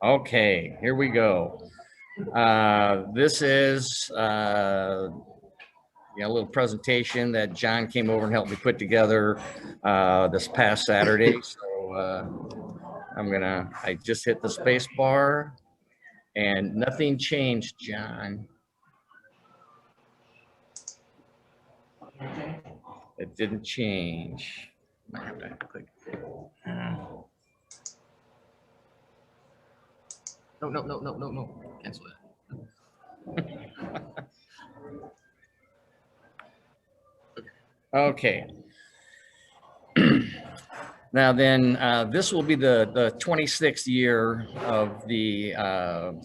Okay, here we go. This is a little presentation that John came over and helped me put together this past Saturday. So I just hit the space bar and nothing changed, John. It didn't change. I have to click. No. Cancel that. Okay. Now then, this will be the 26th year of the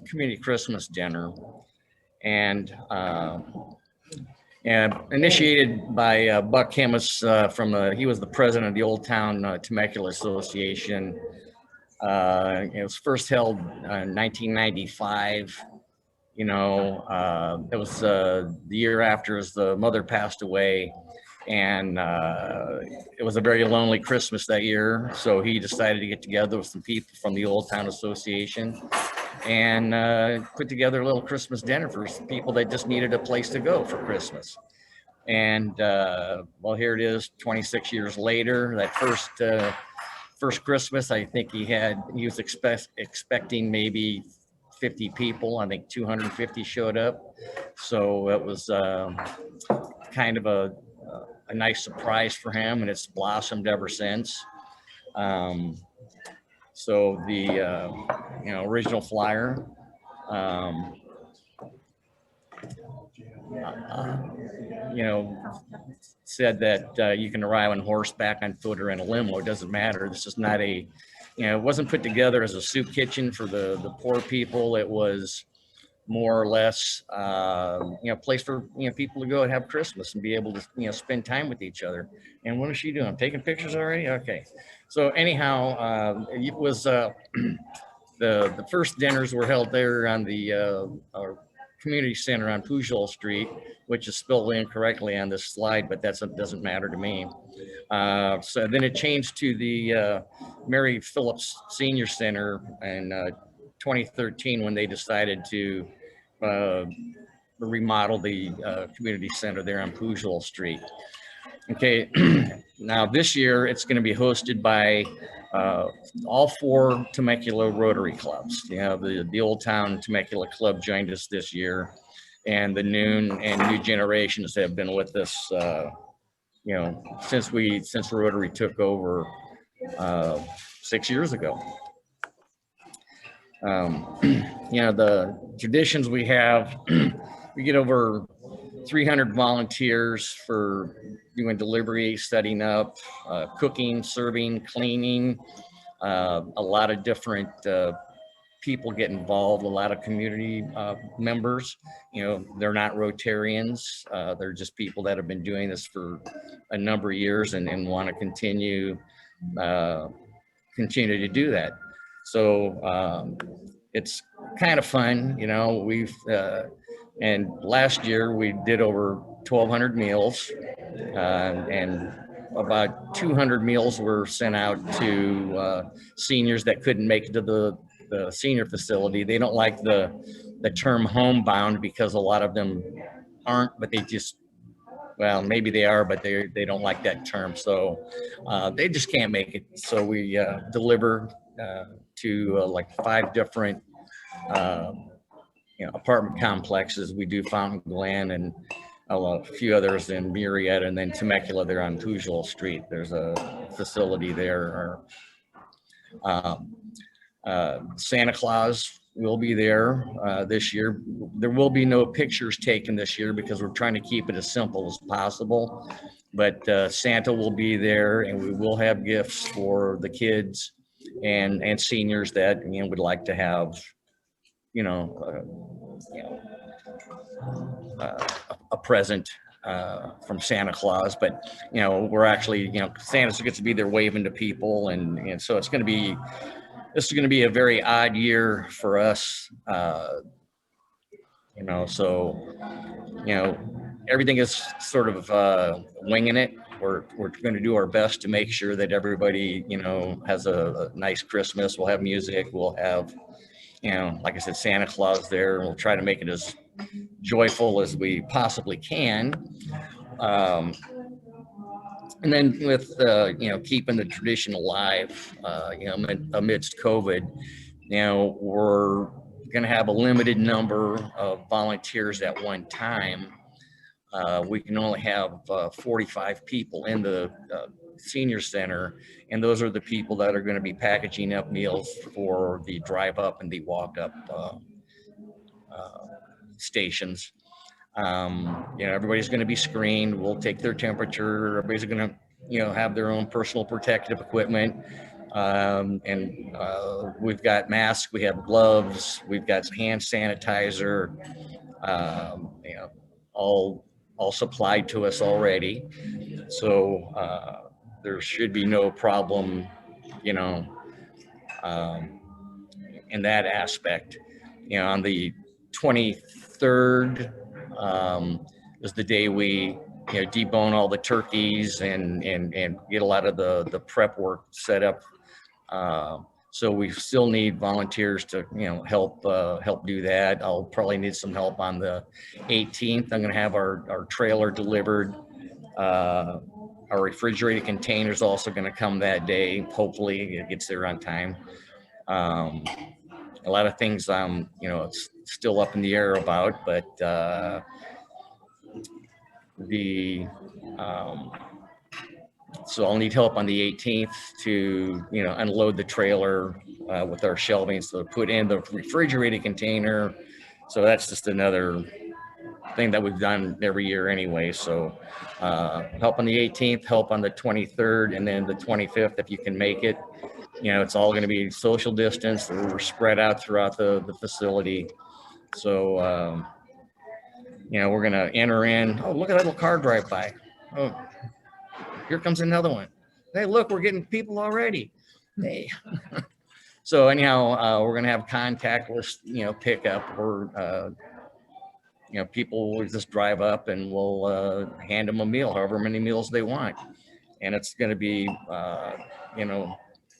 Community Christmas Dinner. And initiated by Buck Kimmis he was the president of the Old Town Temecula Association. It was first held in 1995. It was the year after his the mother passed away, and it was a very lonely Christmas that year. So he decided to get together with some people from the Old Town Association and put together a little Christmas dinner for people that just needed a place to go for Christmas. And well, here it is, 26 years later. That first Christmas, I think he was expecting maybe 50 people. I think 250 showed up. So it was kind of a nice surprise for him, and it's blossomed ever since. So the original flyer said that you can arrive on horseback, on foot, or in a limo. It doesn't matter. This is not it wasn't put together as a soup kitchen for the poor people. It was more or less, place for, people to go and have Christmas and be able to, spend time with each other. And what is she doing? Taking pictures already? Okay. So anyhow, it was, the first dinners were held there on the community center on Pujol Street, which is spelled incorrectly on this slide, but that doesn't matter to me. So then it changed to the Mary Phillips Senior Center in 2013 when they decided to remodel the community center there on Pujol Street. Okay, now this year it's going to be hosted by all 4 Temecula Rotary clubs. The Old Town Temecula Club joined us this year, and the Noon and New Generations have been with us, since Rotary took over 6 years ago. The traditions we have, we get over 300 volunteers for doing delivery, setting up, cooking, serving, cleaning. A lot of different people get involved, a lot of community members. They're not Rotarians. They're just people that have been doing this for a number of years and want to continue to do that. So it's kind of fun, and last year we did over 1,200 meals, and about 200 meals were sent out to seniors that couldn't make it to the senior facility. They don't like the term homebound because a lot of them aren't, but well, maybe they are, but they don't like that term. So they just can't make it. So we deliver to like 5 different apartment complexes. We do Fountain Glen and a few others in Murrieta, and then Temecula there on Pujol Street. There's a facility there. Santa Claus will be there this year. There will be no pictures taken this year because we're trying to keep it as simple as possible. But Santa will be there, and we will have gifts for the kids and seniors that would like to have a present from Santa Claus. But we're actually Santa gets to be there waving to people, and so this is going to be a very odd year for us. So everything is sort of winging it. We're going to do our best to make sure that everybody has a nice Christmas. We'll have music. We'll have like I said, Santa Claus there. We'll try to make it as joyful as we possibly can. Um, and then with, keeping the tradition alive, amidst COVID, we're going to have a limited number of volunteers at one time. We can only have 45 people in the senior center, and those are the people that are going to be packaging up meals for the drive up and the walk up stations. Everybody's going to be screened. We'll take their temperature. Everybody's going to, have their own personal protective equipment. And we've got masks, we have gloves, we've got hand sanitizer, all supplied to us already. So there should be no problem, you know, um, in that aspect. On the 23rd is the day we, debone all the turkeys and get a lot of the prep work set up. So we still need volunteers to, help do that. I'll probably need some help on the 18th. I'm going to have our trailer delivered. Our refrigerated container is also going to come that day. Hopefully it gets there on time. A lot of things it's still up in the air about, but so I'll need help on the 18th to, unload the trailer with our shelving, so put in the refrigerated container. So that's just another thing that we've done every year anyway. So help on the 18th, help on the 23rd, and then the 25th, if you can make it. It's all going to be social distance. We're spread out throughout the facility. So, we're going to enter in. Oh, look at that little car drive by. Oh, here comes another one. Hey, look, we're getting people already. Hey. So anyhow, we're going to have contactless, pickup. Or, people will just drive up and we'll hand them a meal, however many meals they want. And it's going to be,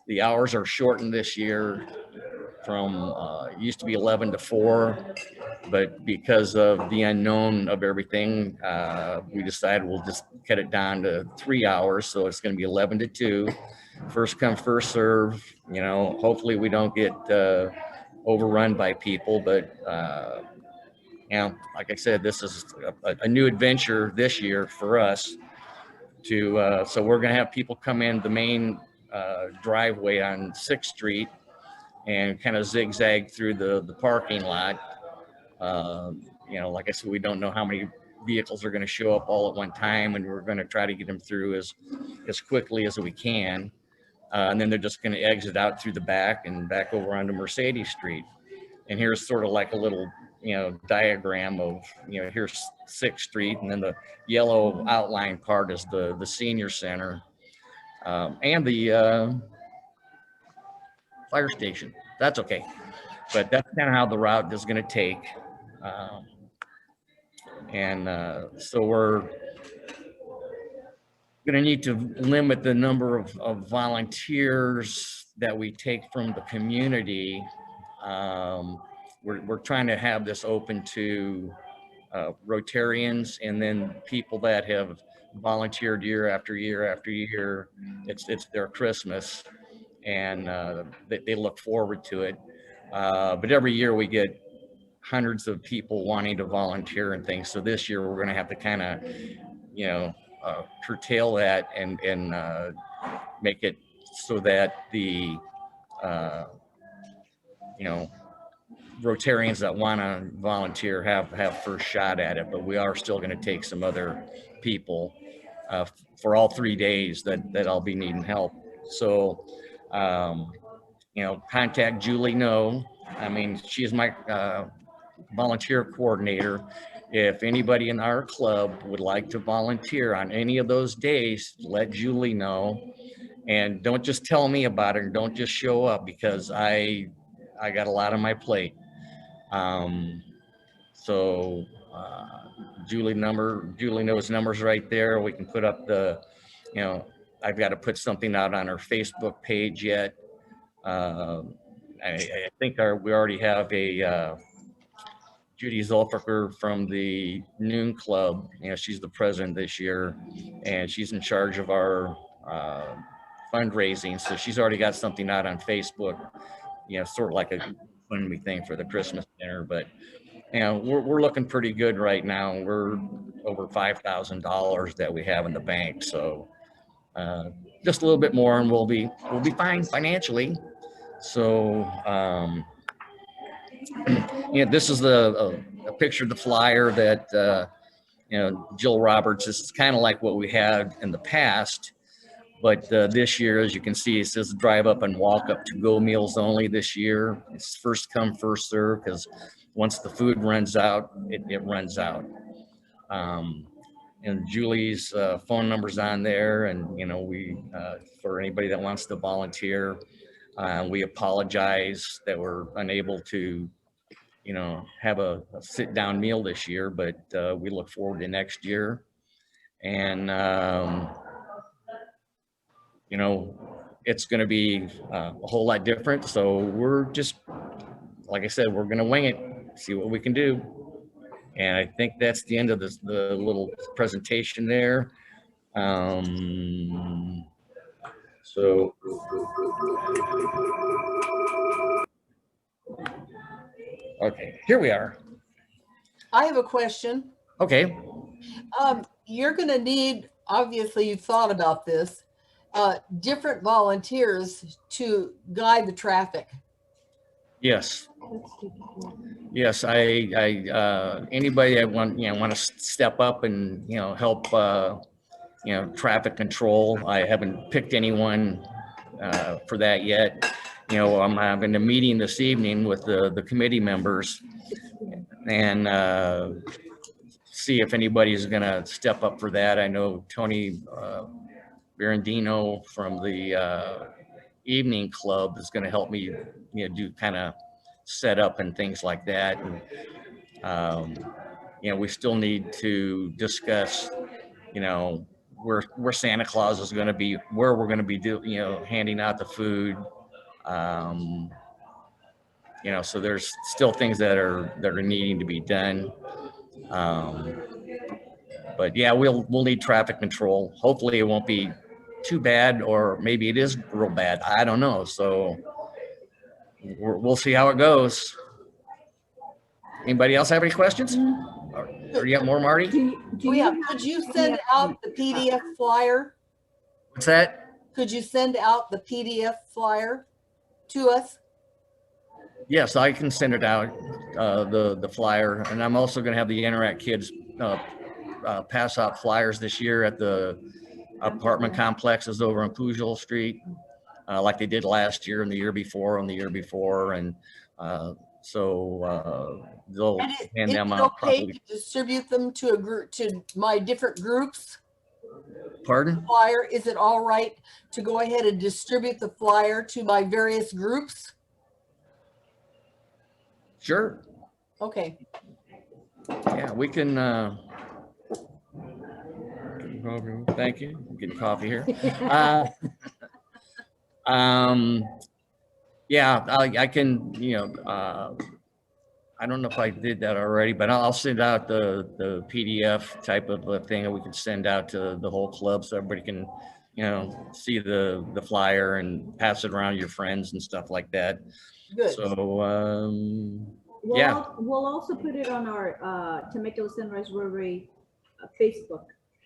the hours are shortened this year from used to be 11 to 4, but because of the unknown of everything, we decided we'll just cut it down to 3 hours. So it's going to be 11 to 2, first come, first serve. Hopefully we don't get overrun by people, but like I said, this is a new adventure this year for us. So we're going to have people come in the main driveway on 6th Street and kind of zigzag through the parking lot. Like I said, we don't know how many vehicles are going to show up all at one time, and we're going to try to get them through as quickly as we can. And then they're just going to exit out through the back and back over onto Mercedes Street. And here's sort of like a little, diagram of, here's 6th Street, and then the yellow outline part is the senior center and the fire station. That's okay. But that's kind of how the route is going to take. So we're going to need to limit the number of volunteers that we take from the community. We're trying to have this open to Rotarians and then people that have volunteered year after year after year. It's their Christmas, and they look forward to it. But every year we get hundreds of people wanting to volunteer and things. So this year we're going to have to kind of, curtail that and make it so that the, Rotarians that want to volunteer have first shot at it. But we are still going to take some other people for all 3 days that I'll be needing help. So, contact Julie No. I mean, she is my volunteer coordinator. If anybody in our club would like to volunteer on any of those days, let Julie know. And don't just tell me about it, and don't just show up, because I got a lot on my plate. So Julie knows numbers right there. We can put up the, I've got to put something out on our Facebook page yet. I think we already have a Judy Zolfacher from the Noon Club. You know, she's the president this year, and she's in charge of our fundraising. So she's already got something out on Facebook. You know, sort of like a funny thing for the Christmas dinner. But you know, we're looking pretty good right now. We're over $5,000 that we have in the bank. So just a little bit more, and we'll be fine financially. So. You know, this is a picture of the flyer that, you know, Jill Roberts. This is kind of like what we had in the past, but this year, as you can see, it says drive up and walk up to go meals only this year. It's first come, first serve, because once the food runs out, it runs out. And Julie's phone number's on there, and, you know, we, for anybody that wants to volunteer, we apologize that we're unable to, you know, have a sit down meal this year, but we look forward to next year. And, you know, it's going to be a whole lot different. So we're just, like I said, we're going to wing it, see what we can do. And I think that's the end of this, the little presentation there. So. Okay, here we are. I have a question. Okay. You're going to need, obviously you've thought about this, different volunteers to guide the traffic. Yes. Yes, anybody that want to step up and, you know, help, you know, traffic control. I haven't picked anyone for that yet. You know, I'm having a meeting this evening with the committee members and see if anybody's going to step up for that. I know Tony Berendino from the evening club is going to help me, you know, do kind of set up and things like that. And, you know, we still need to discuss, you know, where Santa Claus is going to be, where we're going to be you know, handing out the food. You know, so there's still things that are needing to be done. But yeah, we'll need traffic control. Hopefully it won't be too bad, or maybe it is real bad. I don't know. So we'll see how it goes. Anybody else have any questions? Or you got more, Marty? Could you send out the PDF flyer? What's that? Could you send out the PDF flyer to us? Yes, I can send it out, the flyer, and I'm also going to have the Interact kids pass out flyers this year at the apartment complexes over on Pujol Street, like they did last year and the year before and the year before, and so they'll hand them out. Okay to distribute them to a group, to my different groups? Pardon? Flyer, is it all right to go ahead and distribute the flyer to my various groups? Sure. Okay. Yeah, we can. Thank you. I'm getting coffee here. Yeah, I can. You know, I don't know if I did that already, but I'll send out the PDF type of a thing that we can send out to the whole club, so everybody can, you know, see the flyer and pass it around to your friends and stuff like that. Good. So yeah, we'll also put it on our Temecula Sunrise Rotary Facebook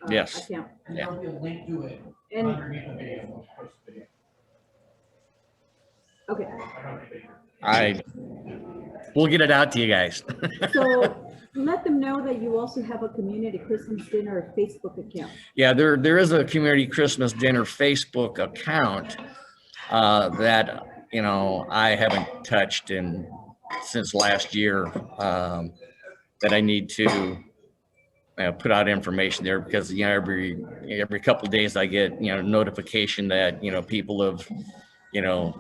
yes. account. Yeah. Link to it. And okay. We'll get it out to you guys. So let them know that you also have a community Christmas dinner Facebook account. Yeah, there is a community Christmas dinner Facebook account that, you know, I haven't touched since last year, that I need to put out information there, because, you know, every couple of days I get, you know, notification that, you know, people have, you know,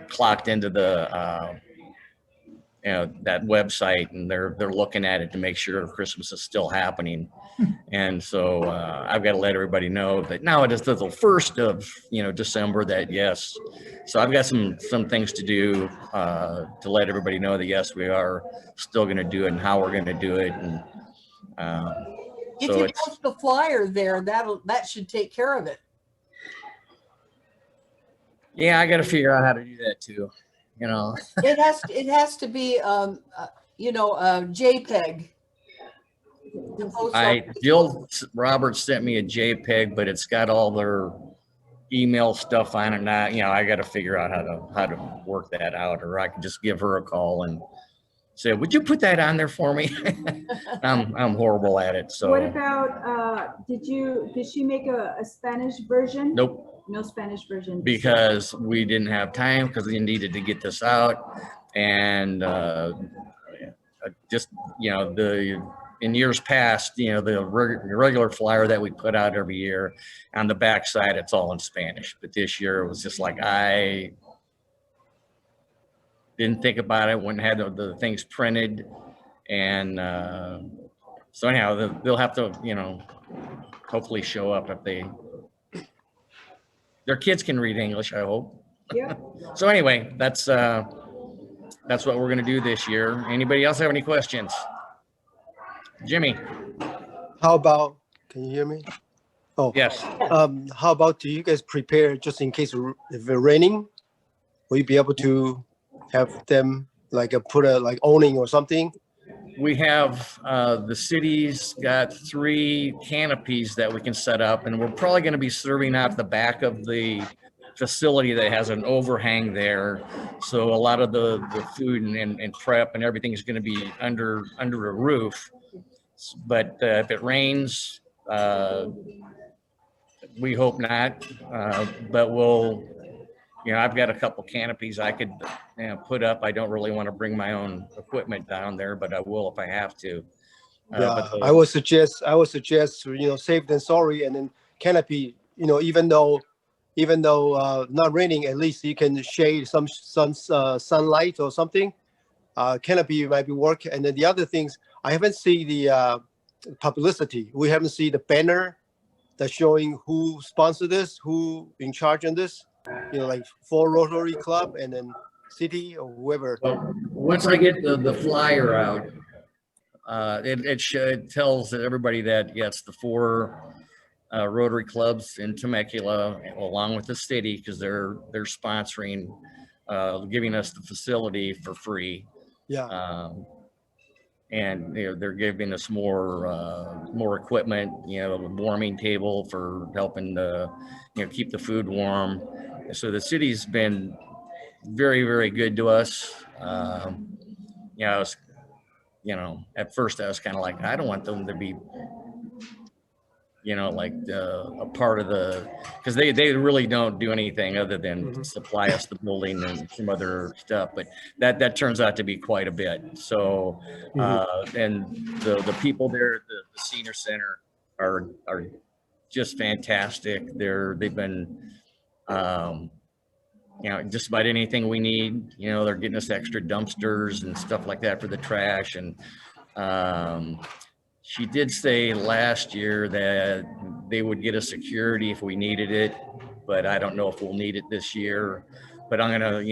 clocked into the that website, and they're looking at it to make sure Christmas is still happening. And so I've got to let everybody know that now it is the 1st of December, that yes. So I've got some things to do to let everybody know that yes, we are still going to do it and how we're going to do it. And If so you it's, post the flyer there, that should take care of it. yeah, I got to figure out how to do that too. It has to be JPEG. to post on Facebook. Jill Roberts sent me a JPEG, but it's got all their email stuff on it. Now, I got to figure out how to work that out, or I can just give her a call and say, "Would you put that on there for me?" I'm horrible at it. So What about, did she make a Spanish version? nope, No Spanish version. because we didn't have time because we needed to get this out, and just in years past, the regular flyer that we put out every year, on the backside it's all in Spanish. But this year it was just like I didn't think about it when I had the things printed, and so anyhow, they'll have to hopefully show up if their kids can read English, I hope. Yeah. So anyway, that's what we're gonna do this year. Anybody else have any questions? Jimmy? How about, can you hear me? Oh, Yes. how about, do you guys prepare just in case if it's raining? Will you be able to have them put a awning or something? We have, the city's got 3 canopies that we can set up, and we're probably gonna be serving out the back of the facility that has an overhang there. So a lot of the food and prep and everything is gonna be under a roof. But if it rains, we hope not, but we'll, I've got a couple canopies I could put up. I don't really want to bring my own equipment down there, but I will if I have to. Yeah, I would suggest, safe than sorry, and then canopy, even though not raining, at least you can shade some sunlight or something. Canopy might be work. And then the other things, I haven't seen the publicity. We haven't seen the banner that's showing who sponsored this, who in charge on this, like for Rotary Club and then city or whoever. Well, once I get the flyer out, it tells everybody that yes, the 4 Rotary clubs in Temecula, along with the city, because they're sponsoring, giving us the facility for free. Yeah. And they're giving us more equipment, a warming table for helping to keep the food warm. So the city's been very, very good to us. I was, at first I was kind of like, I don't want them to be a part of because they really don't do anything other than supply us the building and some other stuff, but that turns out to be quite a bit. So and the people there at the senior center are just fantastic. They've been just about anything we need. They're getting us extra dumpsters and stuff like that for the trash. And she did say last year that they would get us security if we needed it, but I don't know if we'll need it this year. But I'm gonna,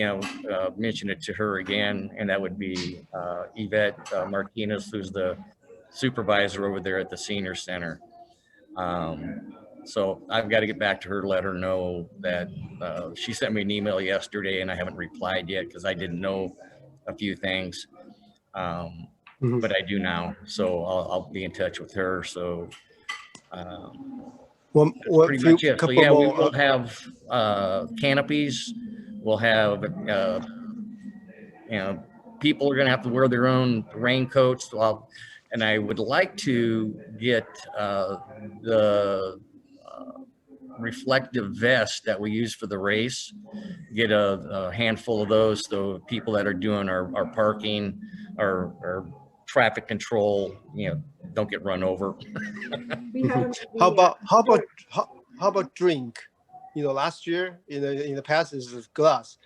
mention it to her again, and that would be Yvette Martinez, who's the supervisor over there at the senior center. So I've got to get back to her, let her know that she sent me an email yesterday, and I haven't replied yet because I didn't know a few things. But I do now, so I'll be in touch with her. So pretty much it. So yeah, we will have canopies. We'll have people are going to have to wear their own raincoats. And I would like to get the reflective vest that we use for the race. Get a handful of those, so people that are doing our parking, our traffic control, don't get run over. How about drink? Last year in the past is glass,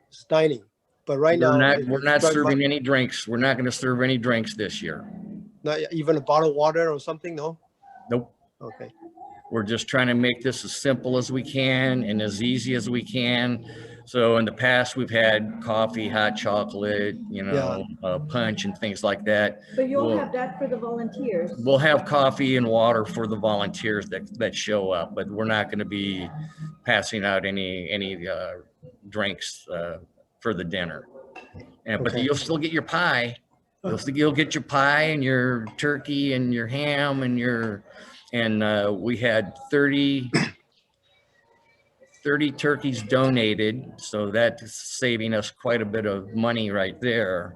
it's dining, But right now, We're not serving any drinks. We're not going to serve any drinks this year. not even a bottle of water or something, no? Nope. Okay. We're just trying to make this as simple as we can and as easy as we can. So in the past, we've had coffee, hot chocolate, punch and things like that. But you'll have that for the volunteers. We'll have coffee and water for the volunteers that show up, but we're not going to be passing out any drinks for the dinner. But Okay. you'll still get your pie. You'll get your pie and your turkey and your ham and we had 30 turkeys donated, so that's saving us quite a bit of money right there.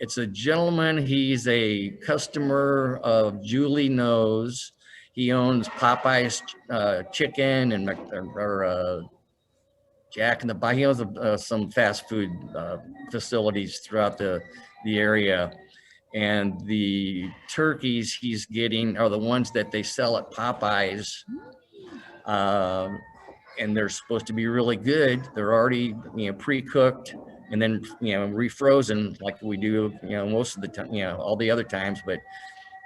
It's a gentleman. He's a customer of Julie Knows. He owns Popeye's Chicken and Jack in the Box. He owns some fast food facilities throughout the area. And the turkeys he's getting are the ones that they sell at Popeye's. And they're supposed to be really good. They're already, pre-cooked and then, refrozen like we do, most of the time, all the other times. But,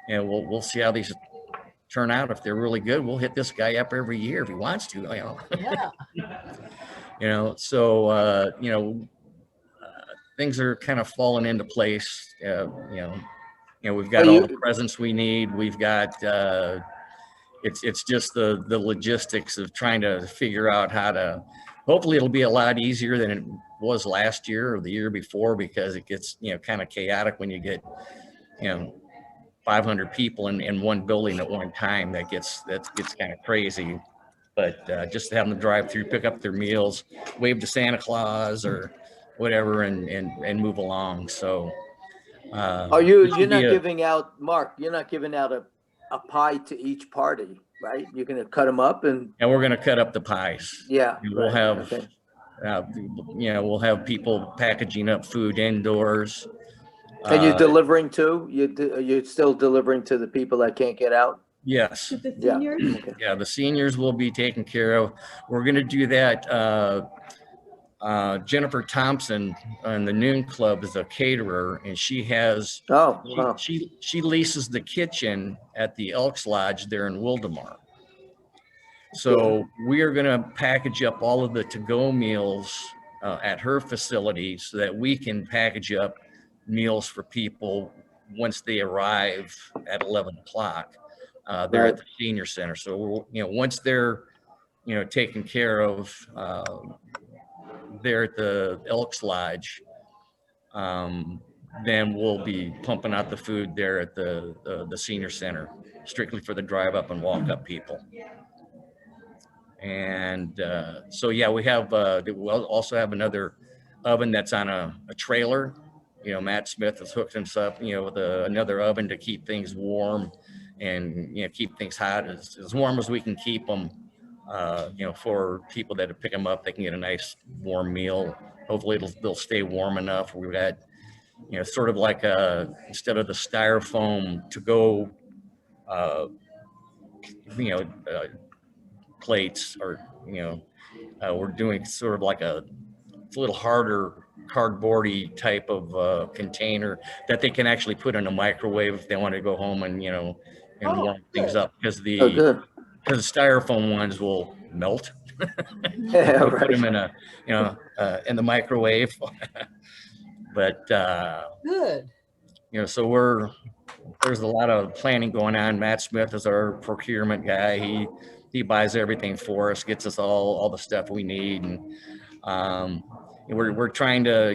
we'll see how these turn out. If they're really good, we'll hit this guy up every year if he wants to, Yeah. things are kind of falling into place. We've got all the presents we need. We've got, it's just the logistics of trying to figure out how to, hopefully it'll be a lot easier than it was last year or the year before, because it gets, kind of chaotic when you get, 500 people in one building at one time. That gets kind of crazy. But just having them drive through, pick up their meals, wave to Santa Claus or whatever, and move along. So you're not giving out, Mark, you're not giving out a pie to each party, right? You're going to cut them up and we're going to cut up the pies. Yeah. We'll have, we'll have people packaging up food indoors. And you're delivering too? You're still delivering to the people that can't get out? Yes. To the seniors? Yeah. Okay. Yeah, the seniors will be taken care of. We're going to do that. Jennifer Thompson on the Noon Club is a caterer, and she has she leases the kitchen at the Elks Lodge there in Wildemar. So we are going to package up all of the to-go meals at her facility so that we can package up meals for people once they arrive at 11 o'clock. They're at the senior center. So, once they're, taken care of, there at the Elks Lodge, then we'll be pumping out the food there at the senior center, strictly for the drive up and walk up people. And so, we have, we'll also have another oven that's on a trailer. Matt Smith has hooked us up, with another oven to keep things warm and, keep things hot as warm as we can keep them. For people that pick them up, they can get a nice warm meal. Hopefully they'll stay warm enough. We've got, sort of like instead of the styrofoam to go, plates, or, we're doing sort of like it's a little harder cardboardy type of container that they can actually put in a microwave if they want to go home and, warm things up, because the styrofoam ones will melt. Yeah, right. Put them in the microwave. But Good. so there's a lot of planning going on. Matt Smith is our procurement guy. He buys everything for us, gets us all the stuff we need, and we're trying to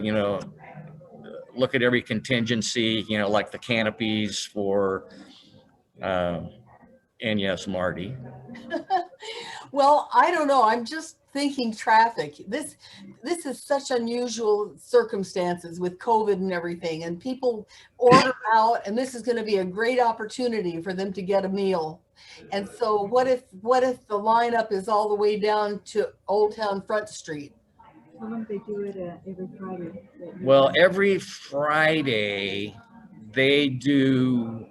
look at every contingency, like the canopies for and yes, Marty. Well, I don't know. I'm just thinking traffic. This is such unusual circumstances with COVID and everything, and people order out, and this is going to be a great opportunity for them to get a meal. And so what if the lineup is all the way down to Old Town Front Street? How long they do it every Friday? Well, every Friday they do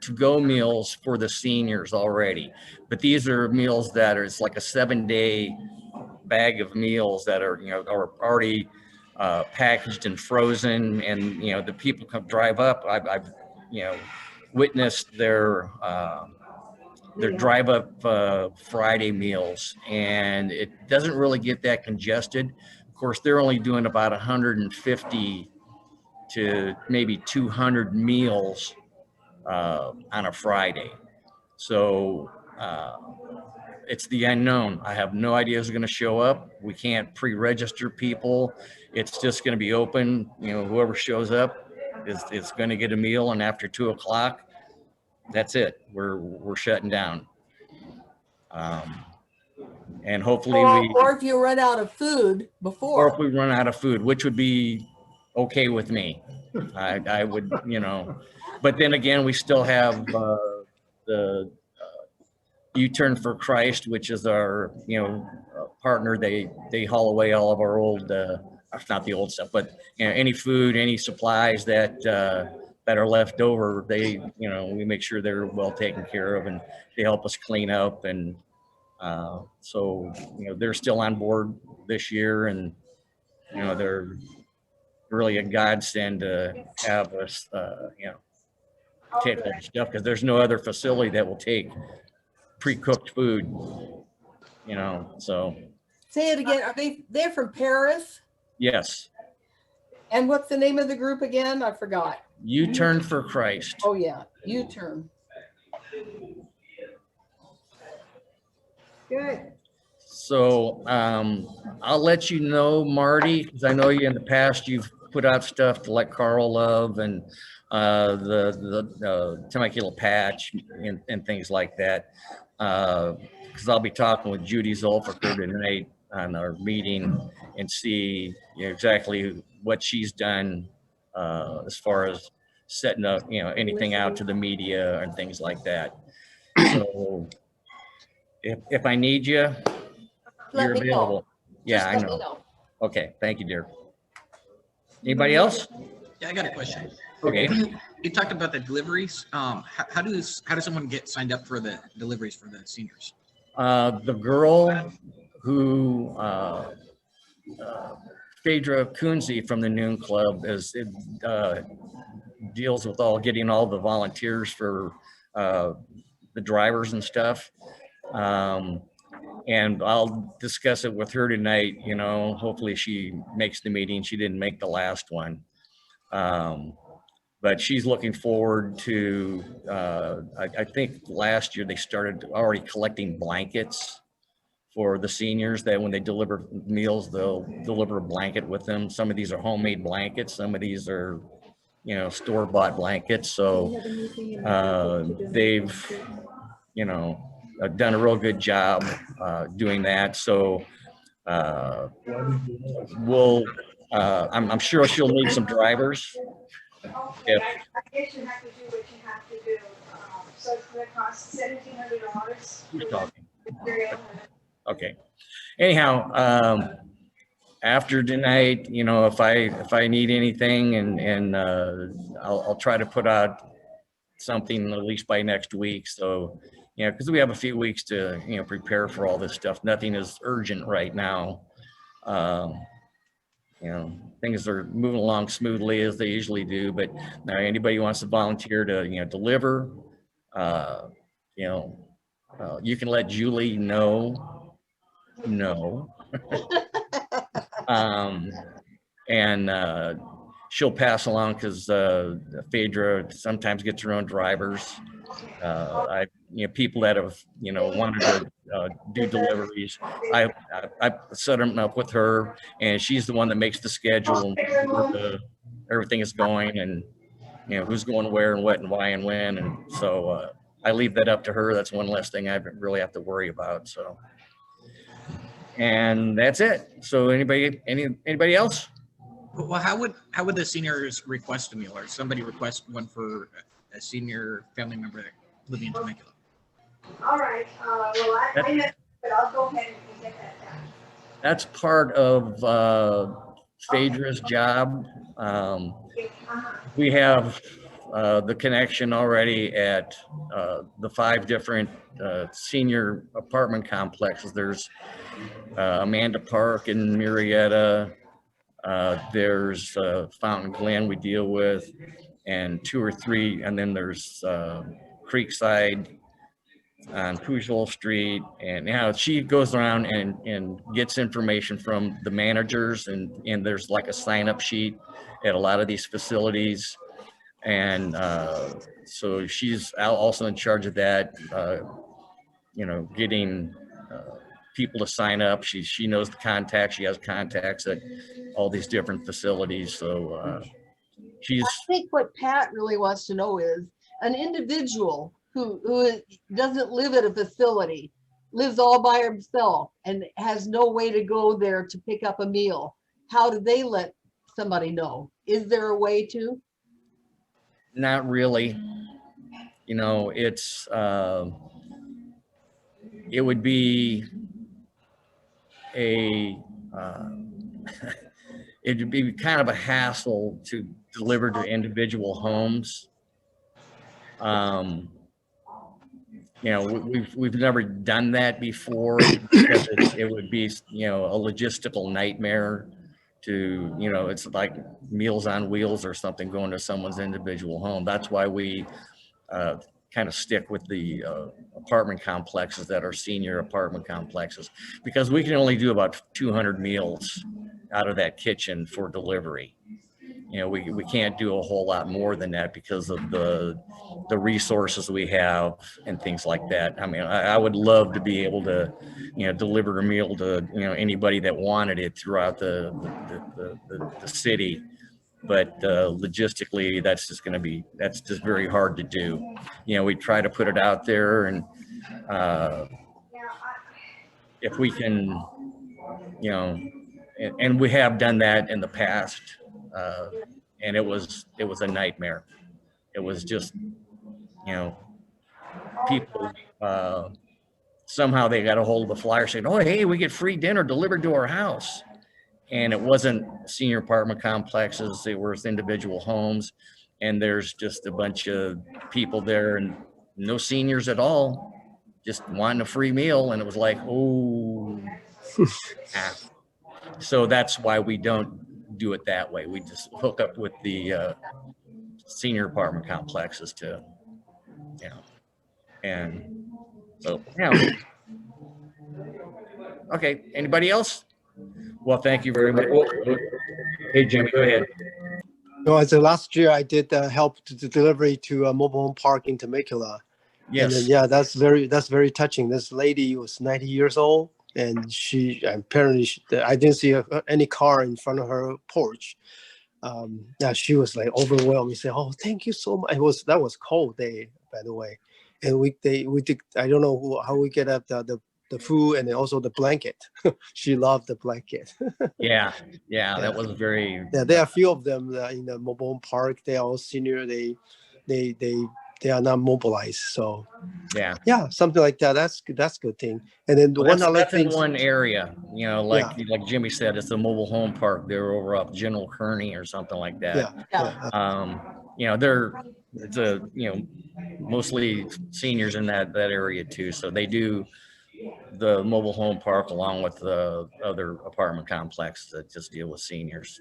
to-go meals for the seniors already, but these are meals that it's like a 7-day bag of meals that are, are already packaged and frozen, and, the people come drive up. I've witnessed their drive up Friday meals, and it doesn't really get that congested. Of course, they're only doing about 150 to maybe 200 meals on a Friday. So it's the unknown. I have no idea who's going to show up. We can't pre-register people. It's just going to be open. Whoever shows up is going to get a meal, and after 2 o'clock, that's it. We're shutting down. And hopefully or if you run out of food before. Or if we run out of food, which would be okay with me. I would, but then again, we still have the U-Turn for Christ, which is our, partner. They haul away all of our old, not the old stuff, but any food, any supplies that are left over. We make sure they're well taken care of, and they help us clean up. And so, they're still on board this year, and they're really a godsend to have us, take all the stuff, because there's no other facility that will take pre-cooked food, so. Say it again. Are they're from Paris? Yes. And what's the name of the group again? I forgot. U-Turn for Christ. Oh yeah, U-Turn. Good. So I'll let you know, Marty, because I know you in the past you've put out stuff to like Carl Love and the Temecula Patch and things like that. Because I'll be talking with Judy Zolfaker tonight on our meeting and see exactly what she's done as far as setting up, anything out to the media and things like that. So if I need you, you're available. Yeah, I know. Okay, thank you, dear. Anybody else? Yeah, I got a question. Okay. You talked about the deliveries. How does someone get signed up for the deliveries for the seniors? The girl who Phaedra Kunze from the Noon Club deals with getting all the volunteers for the drivers and stuff. And I'll discuss it with her tonight. Hopefully she makes the meeting. She didn't make the last one. But she's looking forward to, I think last year they started already collecting blankets for the seniors, that when they deliver meals, they'll deliver a blanket with them. Some of these are homemade blankets. Some of these are, store-bought blankets. So they've, done a real good job doing that. So I'm sure she'll need some drivers. If, I guess you have to do what you have to do. So it's going to cost $1,700. who's talking? Okay. Anyhow, after tonight, if I need anything, and I'll try to put out something at least by next week. So, because we have a few weeks to prepare for all this stuff. Nothing is urgent right now. Things are moving along smoothly as they usually do, but anybody who wants to volunteer to deliver, you can let Julie know. And she'll pass along, because Phaedra sometimes gets her own drivers. People that have wanted to do deliveries, I set them up with her, and she's the one that makes the schedule and where everything is going, and who's going where and what and why and when. And so I leave that up to her. That's one less thing I really have to worry about. So, and that's it. So anybody else? Well, how would the seniors request a meal, or somebody request one for a senior family member living in Temecula? All right. Well, I know, but I'll go ahead and get that done. That's part of Phaedra's job. We have the connection already at the 5 different senior apartment complexes. There's Amanda Park in Murrieta. There's Fountain Glen we deal with, and 2 or 3, and then there's Creekside on Pujol Street. And now she goes around and gets information from the managers, and there's like a sign-up sheet at a lot of these facilities. And so she's also in charge of that, you know, getting people to sign up. She knows the contacts. She has contacts at all these different facilities. So she's. I think what Pat really wants to know is an individual who doesn't live at a facility, lives all by himself and has no way to go there to pick up a meal. How do they let somebody know? Is there a way to? Not really. You know, it's it would be a it'd be kind of a hassle to deliver to individual homes. You know, we've never done that before because it would be, you know, a logistical nightmare to, you know, it's like Meals on Wheels or something going to someone's individual home. That's why we kind of stick with the apartment complexes that are senior apartment complexes, because we can only do about 200 meals out of that kitchen for delivery. You know, we can't do a whole lot more than that because of the resources we have and things like that. I mean, I would love to be able to, you know, deliver a meal to, you know, anybody that wanted it throughout the city. But logistically, that's just very hard to do. You know, we try to put it out there, and if we can, you know, and we have done that in the past, and it was a nightmare. It was just, you know, people somehow they got a hold of the flyer saying, "Oh, hey, we get free dinner delivered to our house." And it wasn't senior apartment complexes, it was individual homes. And there's just a bunch of people there and no seniors at all, just wanting a free meal. And it was like, oh, So that's why we don't do it that way. We just hook up with the senior apartment complexes to, you know, and so, you know. Okay, anybody else? Well, thank you very much. Hey, Jimmy, go ahead. No, as last year I did help to delivery to a mobile home park in Temecula. Yes. And then, yeah, that's very touching. This lady was 90 years old, and she apparently I didn't see any car in front of her porch. Yeah, she was like overwhelmed. We said, "Oh, thank you so much." That was cold day, by the way, and we did. I don't know how we get up the food and then also the blanket. She loved the blanket. Yeah, that was very. Yeah, there are a few of them in the mobile home park. They are all senior. They are not mobilized. So yeah, something like that. That's a good thing. And then that's in one area, you know, like Jimmy said, it's a mobile home park. They're over up General Kearney or something like that. You know, it's you know, mostly seniors in that area too. So they do the mobile home park along with the other apartment complexes that just deal with seniors.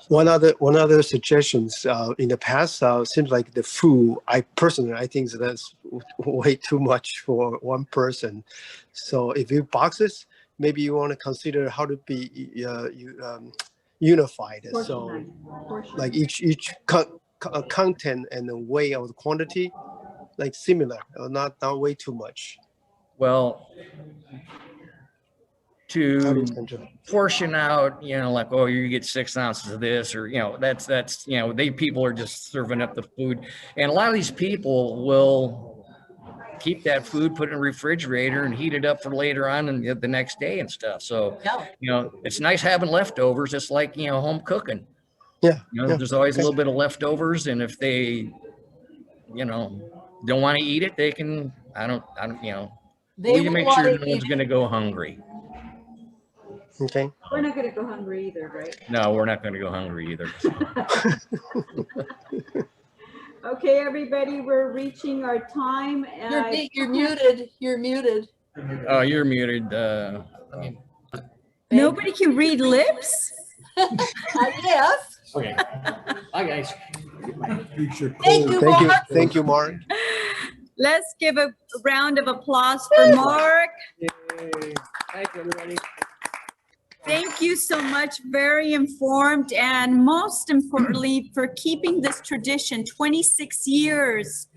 One other suggestions in the past seems like the food. I think that's way too much for one person. So if you boxes, maybe you want to consider how to be unified. So like each content and the weight of the quantity, like similar, not way too much. Well, to portion out, you know, like, oh, you get 6 ounces of this, or, you know, that's, you know, people are just serving up the food. And a lot of these people will keep that food, put it in a refrigerator and heat it up for later on and the next day and stuff. So, you know, it's nice having leftovers. It's like, you know, home cooking. Yeah. You know, there's always a little bit of leftovers. And if they, you know, don't want to eat it, they can, I don't, you know, we need to make sure no one's going to go hungry. Okay. We're not going to go hungry either, right? No, we're not going to go hungry either. Okay, everybody, we're reaching our time. You're muted. You're muted. Oh, you're muted. Nobody can read lips? Yes. Okay. Bye, guys. Thank you, Thank you, Mark. thank you, Mark. Let's give a round of applause for Mark. Thank you, everybody. Thank you so much. Very informed, and most importantly, for keeping this tradition 26 years.